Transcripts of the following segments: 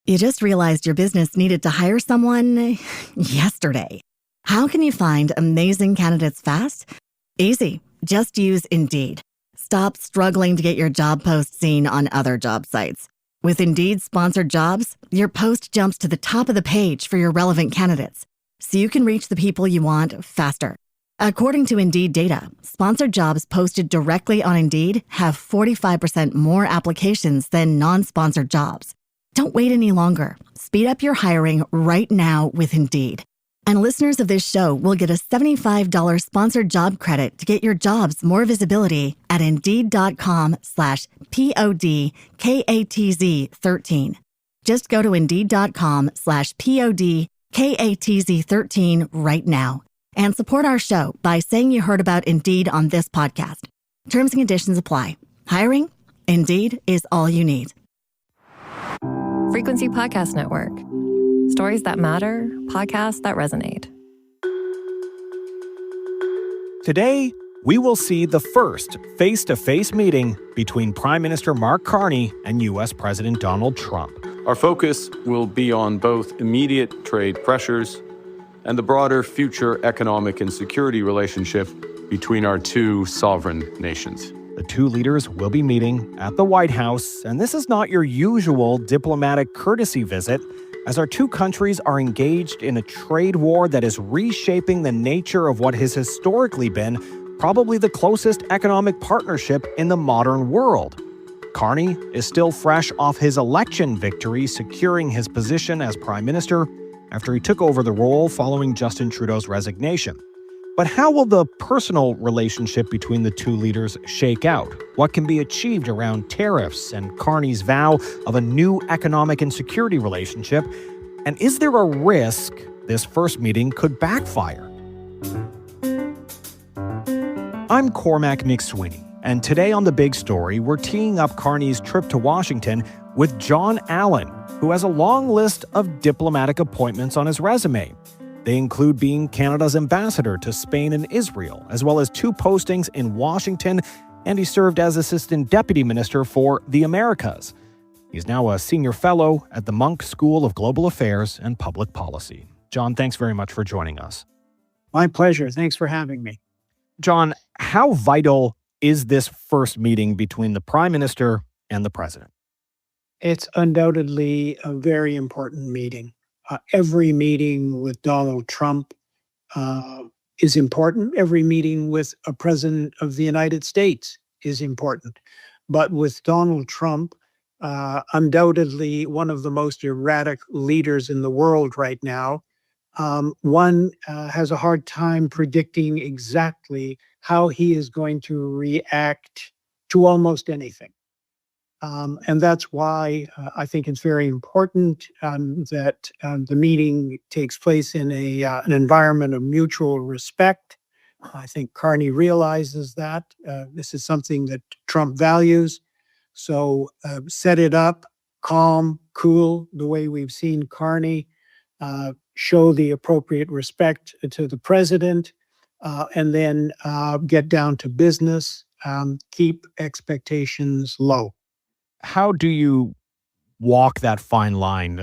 You just realized your business needed to hire someone yesterday. How can you find amazing candidates fast? Easy. Just use Indeed. Stop struggling to get your job post seen on other job sites. With Indeed sponsored jobs, your post jumps to the top of the page for your relevant candidates, so you can reach the people you want faster. According to Indeed data, sponsored jobs posted directly on Indeed have 45% more applications than non-sponsored jobs. Don't wait any longer. Speed up your hiring right now with Indeed. And listeners of this show will get a $75 sponsored job credit to get your jobs more visibility at Indeed.com/PODKATZ13. Just go to Indeed.com/PODKATZ13 right now and support our show by saying you heard about Indeed on this podcast. Terms and conditions apply. Hiring? Indeed is all you need. Frequency Podcast Network. Stories that matter, podcasts that resonate. Today, we will see the first face-to-face meeting between Prime Minister Mark Carney and U.S. President Donald Trump. Our focus will be on both immediate trade pressures and the broader future economic and security relationship between our two sovereign nations. The two leaders will be meeting at the White House, and this is not your usual diplomatic courtesy visit, as our two countries are engaged in a trade war that is reshaping the nature of what has historically been probably the closest economic partnership in the modern world. Carney is still fresh off his election victory, securing his position as Prime Minister after he took over the role following Justin Trudeau's resignation. But how will the personal relationship between the two leaders shake out? What can be achieved around tariffs and Carney's vow of a new economic and security relationship? And is there a risk this first meeting could backfire? I'm Cormac Mac Sweeney, and today on The Big Story, we're teeing up Carney's trip to Washington with Jon Allen, who has a long list of diplomatic appointments on his resume. They include being Canada's ambassador to Spain and Israel, as well as 2 postings in Washington, and he served as Assistant Deputy Minister for the Americas. He's now a senior fellow at the Munk School of Global Affairs and Public Policy. Jon, thanks very much for joining us. My pleasure. Thanks for having me. Jon, how vital is this first meeting between the Prime Minister and the President? It's undoubtedly a very important meeting. Every meeting with Donald Trump is important. Every meeting with a president of the United States is important. But with Donald Trump, undoubtedly one of the most erratic leaders in the world right now, one has a hard time predicting exactly how he is going to react to almost anything. And that's why I think it's very important that the meeting takes place in an environment of mutual respect. I think Carney realizes that. This is something that Trump values. So set it up, calm, cool, the way we've seen Carney, show the appropriate respect to the president, and then get down to business, keep expectations low. How do you walk that fine line,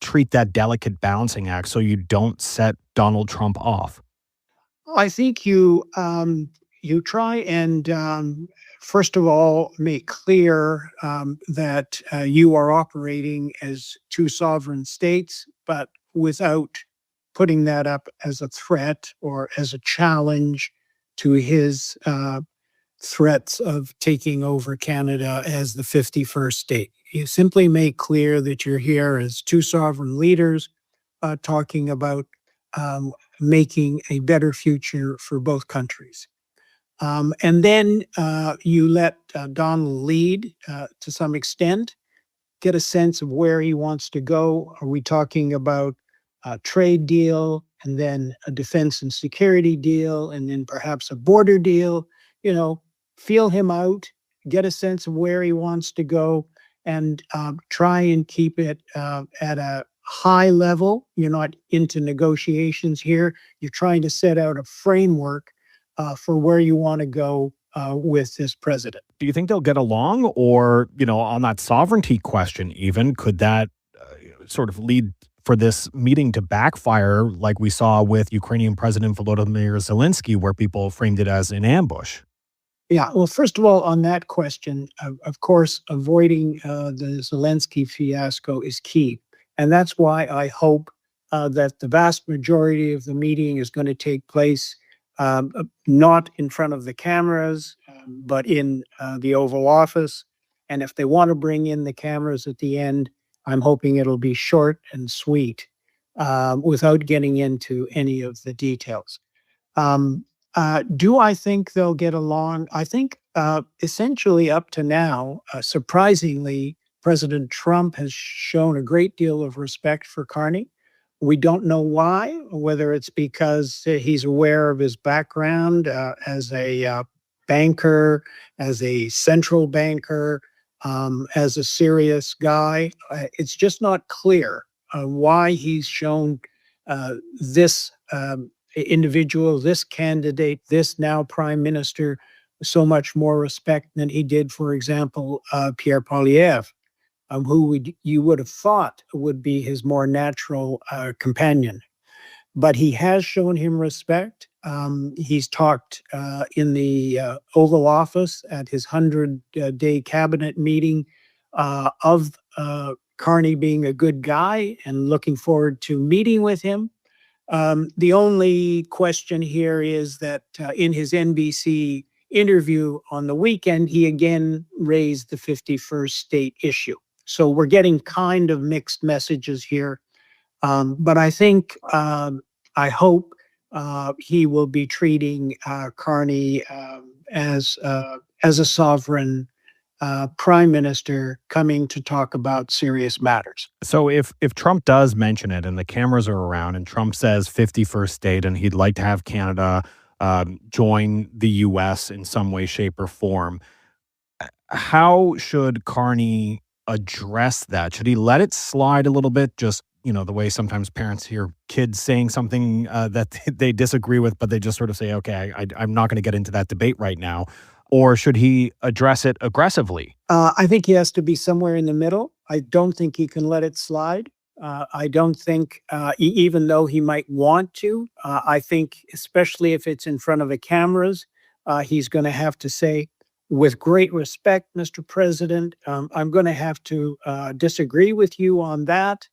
treat that delicate balancing act so you don't set Donald Trump off? I think you try and first of all make clear that you are operating as two sovereign states, but without putting that up as a threat or as a challenge to his threats of taking over Canada as the 51st state. You simply make clear that you're here as two sovereign leaders talking about making a better future for both countries. And then you let Donald lead to some extent, get a sense of where he wants to go. Are we talking about a trade deal and then a defense and security deal and then perhaps a border deal? You know, feel him out, get a sense of where he wants to go, and try and keep it at a high level. You're not into negotiations here. You're trying to set out a framework for where you want to go with this president. Do you think they'll get along? Or, on that sovereignty question even, could that sort of lead for this meeting to backfire like we saw with Ukrainian President Volodymyr Zelensky, where people framed it as an ambush? Yeah, well, first of all, on that question, of course, avoiding the Zelensky fiasco is key. And that's why I hope that the vast majority of the meeting is going to take place not in front of the cameras, but in the Oval Office. And if they want to bring in the cameras at the end, I'm hoping it'll be short and sweet without getting into any of the details. Do I think they'll get along? I think essentially up to now, surprisingly, President Trump has shown a great deal of respect for Carney. We don't know why, whether it's because he's aware of his background as a banker, as a central banker, as a serious guy. It's just not clear why he's shown this individual, this candidate, this now prime minister, so much more respect than he did, for example, Pierre Poilievre, who you would have thought would be his more natural companion. But he has shown him respect. He's talked in the Oval Office at his 100-day cabinet meeting of Carney being a good guy and looking forward to meeting with him. The only question here is that in his NBC interview on the weekend, he again raised the 51st state issue. So we're getting kind of mixed messages here. But I think, I hope he will be treating Carney as a sovereign prime minister coming to talk about serious matters. So if Trump does mention it and the cameras are around and Trump says 51st state and he'd like to have Canada join the U.S. in some way, shape, or form, how should Carney address that? Should he let it slide a little bit, just, the way sometimes parents hear kids saying something that they disagree with, but they just sort of say, okay, I'm not going to get into that debate right now? Or should he address it aggressively? I think he has to be somewhere in the middle. I don't think he can let it slide. I don't think, even though he might want to, I think, especially if it's in front of the cameras, he's going to have to say, with great respect, Mr. President, I'm going to have to disagree with you on that.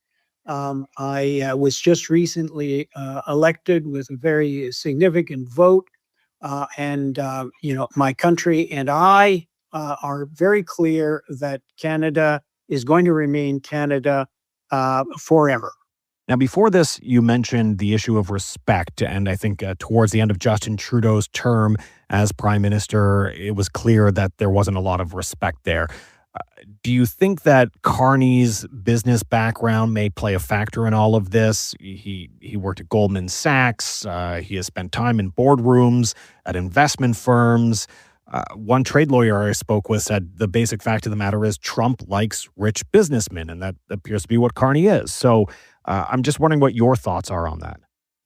I was just recently elected with a very significant vote. My country and I are very clear that Canada is going to remain Canada forever. Now, before this, you mentioned the issue of respect. And I think towards the end of Justin Trudeau's term as prime minister, it was clear that there wasn't a lot of respect there. Do you think that Carney's business background may play a factor in all of this? He worked at Goldman Sachs. He has spent time in boardrooms at investment firms. One trade lawyer I spoke with said the basic fact of the matter is Trump likes rich businessmen, and that appears to be what Carney is. So I'm just wondering what your thoughts are on that.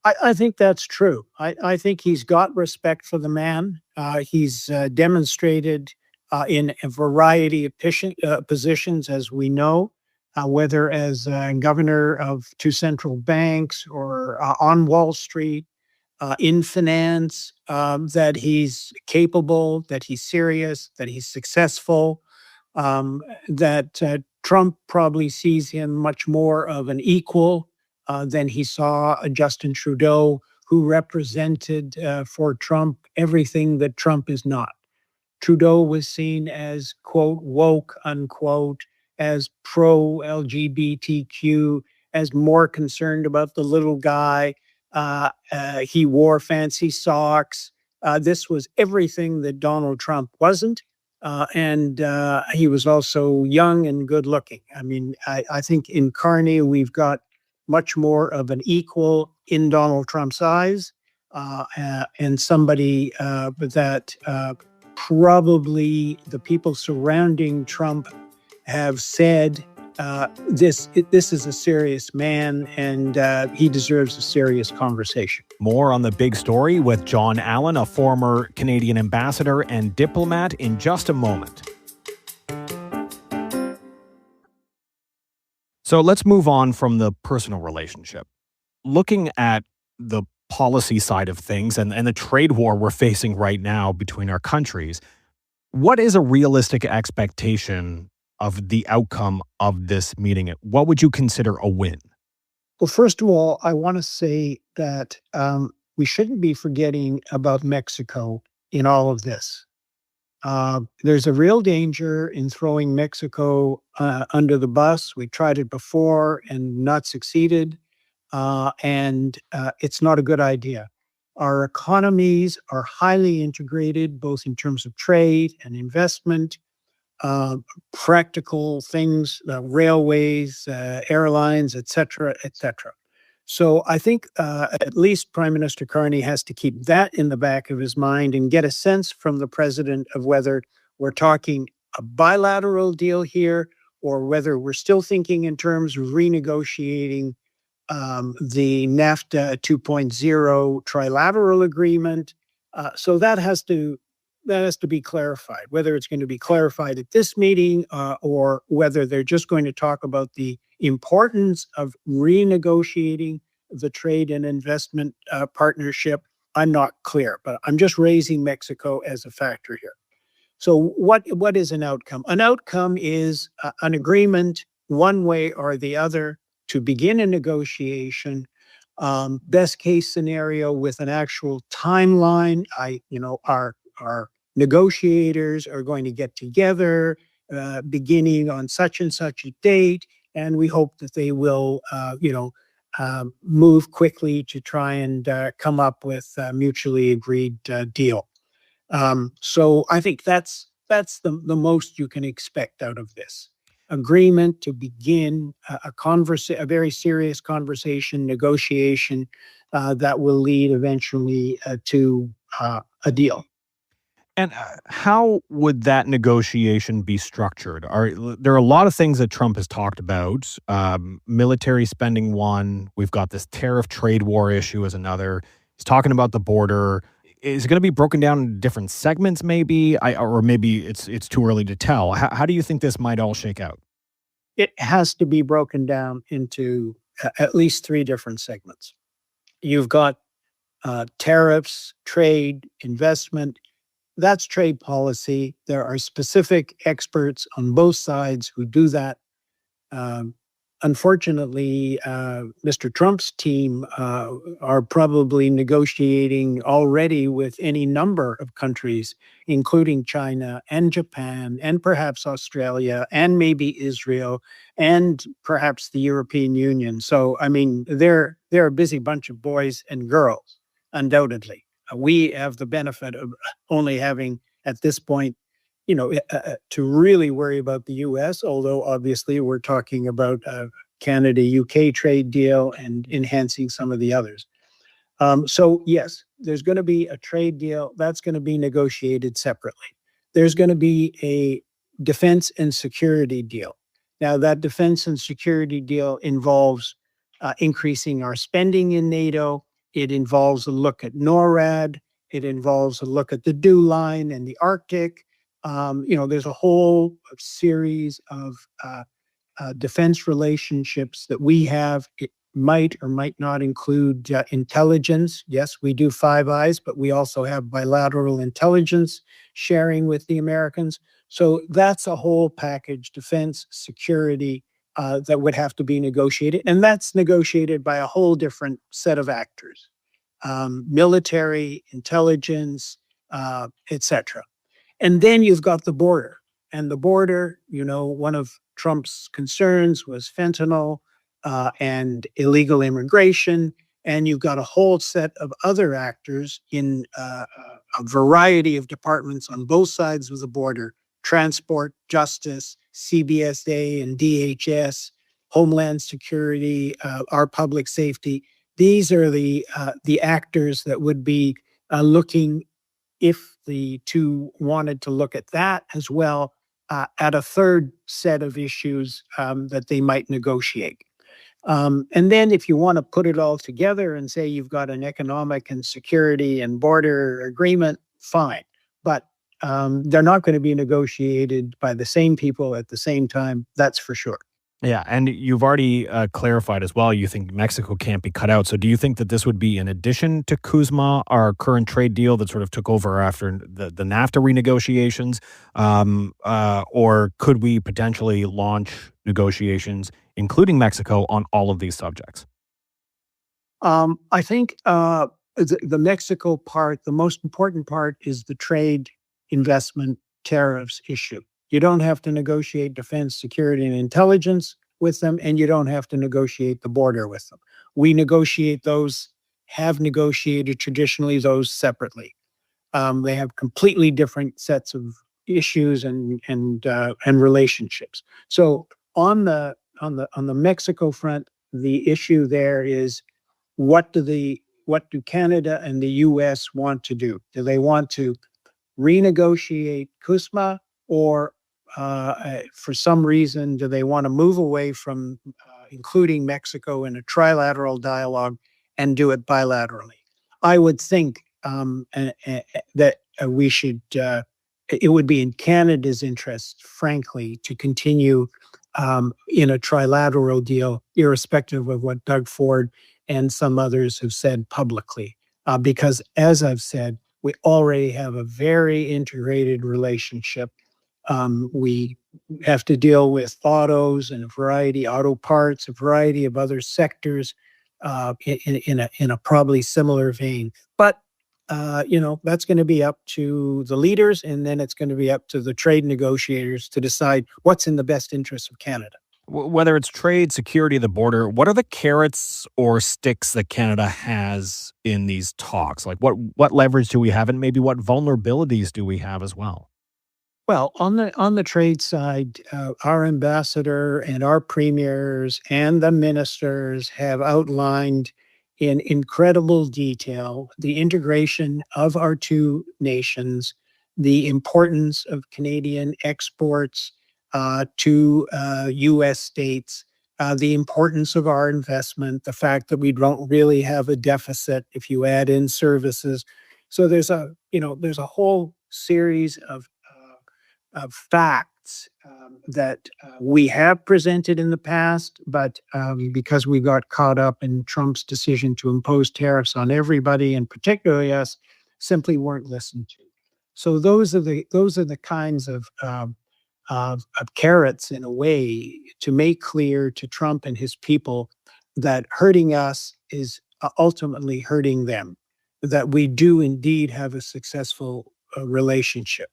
I think that's true. I think he's got respect for the man. He's demonstrated in a variety of positions, as we know, whether as governor of two central banks or on Wall Street, in finance, that he's capable, that he's serious, that he's successful, that Trump probably sees him much more of an equal than he saw Justin Trudeau, who represented for Trump everything that Trump is not. Trudeau was seen as, quote, woke, unquote, as pro-LGBTQ, as more concerned about the little guy. He wore fancy socks. This was everything that Donald Trump wasn't. And he was also young and good looking. I mean, I think in Carney, we've got much more of an equal in Donald Trump's eyes, and somebody that probably the people surrounding Trump have said, this is a serious man, and he deserves a serious conversation. More on the big story with Jon Allen, a former Canadian ambassador and diplomat, in just a moment. So let's move on from the personal relationship. Looking at the policy side of things and the trade war we're facing right now between our countries, what is a realistic expectation of the outcome of this meeting? What would you consider a win? Well, first of all, I want to say that we shouldn't be forgetting about Mexico in all of this. There's a real danger in throwing Mexico under the bus. We tried it before and not succeeded, and it's not a good idea. Our economies are highly integrated, both in terms of trade and investment, uh, practical things, railways, airlines, et cetera, et cetera. So I think at least Prime Minister Carney has to keep that in the back of his mind and get a sense from the president of whether we're talking a bilateral deal here or whether we're still thinking in terms of renegotiating the NAFTA 2.0 trilateral agreement. So that has to be clarified, whether it's going to be clarified at this meeting or whether they're just going to talk about the importance of renegotiating the trade and investment partnership. I'm not clear, but I'm just raising Mexico as a factor here. So what is an outcome? An outcome is an agreement one way or the other to begin a negotiation. Best case scenario with an actual timeline. Our negotiators are going to get together beginning on such and such a date, and we hope that they will, move quickly to try and come up with a mutually agreed deal. So I think that's the most you can expect out of this agreement to begin a very serious conversation, negotiation that will lead eventually to a deal. And how would that negotiation be structured? There are a lot of things that Trump has talked about. Military spending one. We've got this tariff trade war issue as another. He's talking about the border. Is it going to be broken down into different segments, maybe? Or maybe it's too early to tell. How do you think this might all shake out? It has to be broken down into at least three different segments. You've got tariffs, trade, investment. That's trade policy. There are specific experts on both sides who do that. Um, Unfortunately, Mr. Trump's team are probably negotiating already with any number of countries, including China and Japan and perhaps Australia and maybe Israel and perhaps the European Union. So, I mean, they're a busy bunch of boys and girls, undoubtedly. We have the benefit of only having, at this point, to really worry about the U.S., although obviously we're talking about Canada-UK trade deal and enhancing some of the others. So yes, there's going to be a trade deal that's going to be negotiated separately. There's going to be a defense and security deal. Now, that defense and security deal involves increasing our spending in NATO. It involves a look at NORAD. It involves a look at the DEW line and the Arctic. There's a whole series of defense relationships that we have. It might or might not include intelligence. Yes, we do Five Eyes, but we also have bilateral intelligence sharing with the Americans. So that's a whole package, defense, security, that would have to be negotiated. And that's negotiated by a whole different set of actors, military, intelligence, etc. And then you've got the border. And the border, one of Trump's concerns was fentanyl and illegal immigration. And you've got a whole set of other actors in a variety of departments on both sides of the border: transport, justice, CBSA and DHS, Homeland Security, our public safety. These are the actors that would be looking, if the two wanted to look at that as well, at a third set of issues that they might negotiate. And then if you want to put it all together and say you've got an economic and security and border agreement, fine. But they're not going to be negotiated by the same people at the same time, that's for sure. Yeah, and you've already clarified as well. You think Mexico can't be cut out. So, do you think that this would be in addition to CUSMA, our current trade deal that sort of took over after the NAFTA renegotiations, or could we potentially launch negotiations, including Mexico, on all of these subjects? I think the Mexico part, the most important part, is the trade investment tariffs issue. You don't have to negotiate defense, security, and intelligence with them, and you don't have to negotiate the border with them. We negotiate those, have negotiated traditionally those separately. They have completely different sets of issues and relationships. So on the Mexico front, the issue there is what do Canada and the U.S. want to do? Do they want to renegotiate CUSMA, or for some reason, do they want to move away from including Mexico in a trilateral dialogue and do it bilaterally? I would think that we should. It would be in Canada's interest, frankly, to continue in a trilateral deal, irrespective of what Doug Ford and some others have said publicly. Because, as I've said, we already have a very integrated relationship. We have to deal with autos and auto parts, a variety of other sectors in a probably similar vein. But that's going to be up to the leaders, and then it's going to be up to the trade negotiators to decide what's in the best interest of Canada. Whether it's trade, security, the border, what are the carrots or sticks that Canada has in these talks? Like what leverage do we have, and maybe what vulnerabilities do we have as well? Well, on the trade side, our ambassador and our premiers and the ministers have outlined in incredible detail the integration of our two nations, the importance of Canadian exports to U.S. states, the importance of our investment, the fact that we don't really have a deficit if you add in services. So there's a whole series of facts that we have presented in the past, but because we got caught up in Trump's decision to impose tariffs on everybody, and particularly us, simply weren't listened to. So those are the kinds of carrots, in a way, to make clear to Trump and his people that hurting us is ultimately hurting them, that we do indeed have a successful relationship.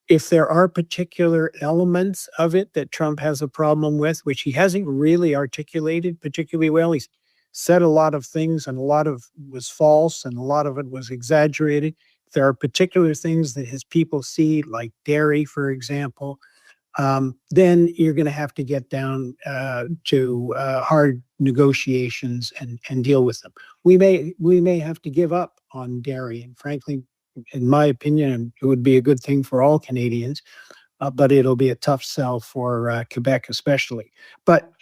If there are particular elements of it that Trump has a problem with, which he hasn't really articulated particularly well, he's said a lot of things and a lot of was false and a lot of it was exaggerated. There are particular things that his people see, like dairy, for example, then you're going to have to get down to hard negotiations and deal with them. We may have to give up on dairy, and frankly, in my opinion, it would be a good thing for all Canadians, but it'll be a tough sell for Quebec especially.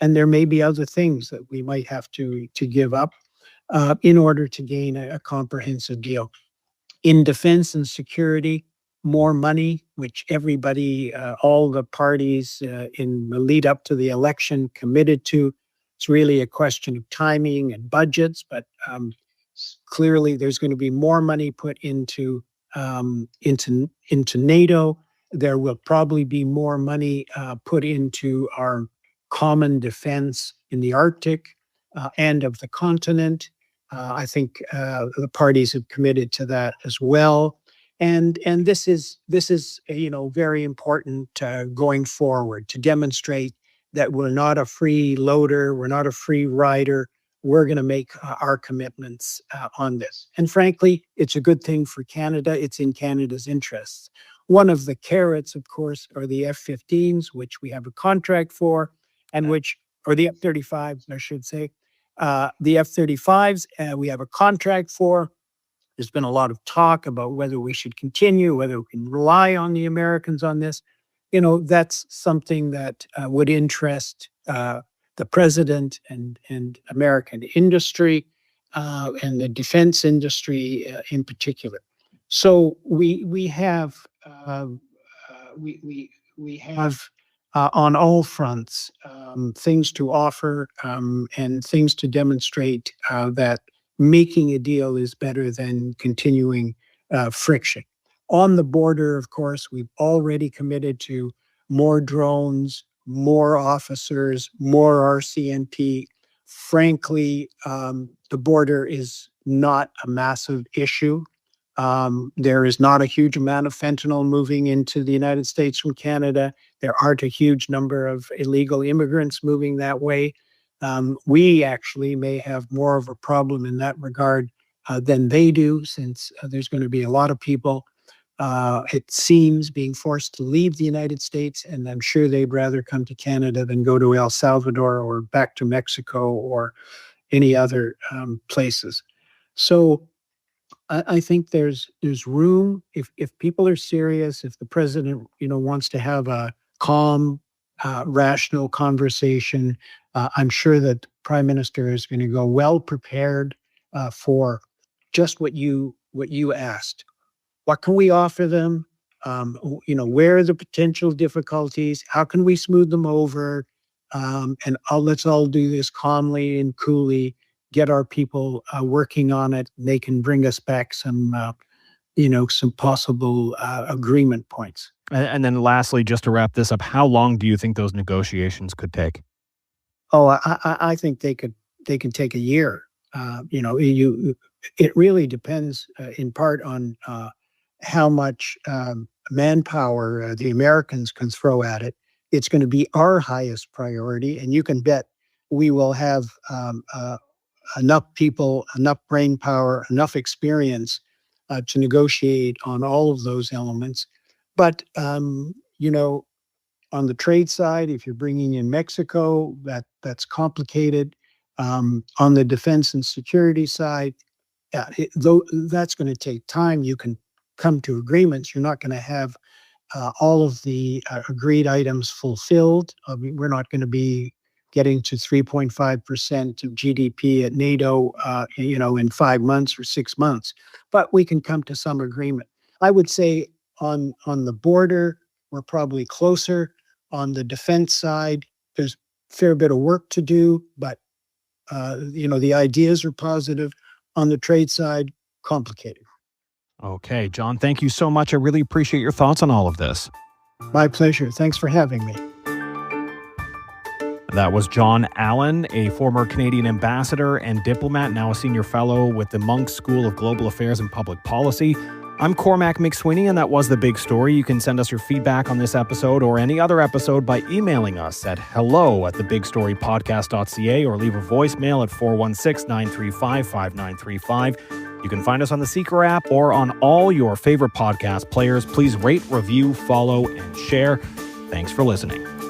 And there may be other things that we might have to give up in order to gain a comprehensive deal. In defense and security, more money, which everybody, all the parties in the lead up to the election committed to. It's really a question of timing and budgets, but clearly there's going to be more money put into NATO. There will probably be more money put into our common defense in the Arctic and of the continent. I think the parties have committed to that as well. And this is very important going forward, to demonstrate that we're not a free loader, we're not a free rider. We're going to make our commitments on this. And frankly, it's a good thing for Canada. It's in Canada's interests. One of the carrots, of course, are the F-15s, which we have a contract for, and or the F-35s, I should say. The F-35s, we have a contract for. There's been a lot of talk about whether we should continue, whether we can rely on the Americans on this. That's something that would interest the president and American industry and the defense industry in particular. So we have on all fronts, things to offer and things to demonstrate that making a deal is better than continuing friction. On the border, of course, we've already committed to more drones, more officers, more RCMP. Frankly, the border is not a massive issue. There is not a huge amount of fentanyl moving into the United States from Canada. There aren't a huge number of illegal immigrants moving that way. We actually may have more of a problem in that regard than they do, since there's going to be a lot of people, it seems, being forced to leave the United States, and I'm sure they'd rather come to Canada than go to El Salvador or back to Mexico or any other places. So I think there's room if people are serious, if the president wants to have a calm, rational conversation. I'm sure that the prime minister is going to go well prepared for just what you asked. What can we offer them? Where are the potential difficulties? How can we smooth them over? And let's all do this calmly and coolly. Get our people working on it. They can bring us back some possible agreement points. And then lastly, just to wrap this up, how long do you think those negotiations could take? Oh, I think they can take a year. It really depends in part on how much manpower the Americans can throw at it. It's going to be our highest priority, and you can bet we will have enough people, enough brain power, enough experience to negotiate on all of those elements. But, on the trade side, if you're bringing in Mexico, that's complicated. On the defense and security side, that's going to take time. You can come to agreements. You're not going to have all of the agreed items fulfilled. We're not going to be getting to 3.5% of GDP at NATO, in 5 months or 6 months, but we can come to some agreement. I would say on the border, we're probably closer. On the defense side, there's a fair bit of work to do, but the ideas are positive. On the trade side, complicated. Okay, Jon, thank you so much. I really appreciate your thoughts on all of this. My pleasure. Thanks for having me. That was Jon Allen, a former Canadian ambassador and diplomat, now a senior fellow with the Munk School of Global Affairs and Public Policy. I'm Cormac Mac Sweeney, and that was The Big Story. You can send us your feedback on this episode or any other episode by emailing us at hello@thebigstorypodcast.ca or leave a voicemail at 416-935-5935. You can find us on the Seeker app or on all your favorite podcast players. Please rate, review, follow, and share. Thanks for listening.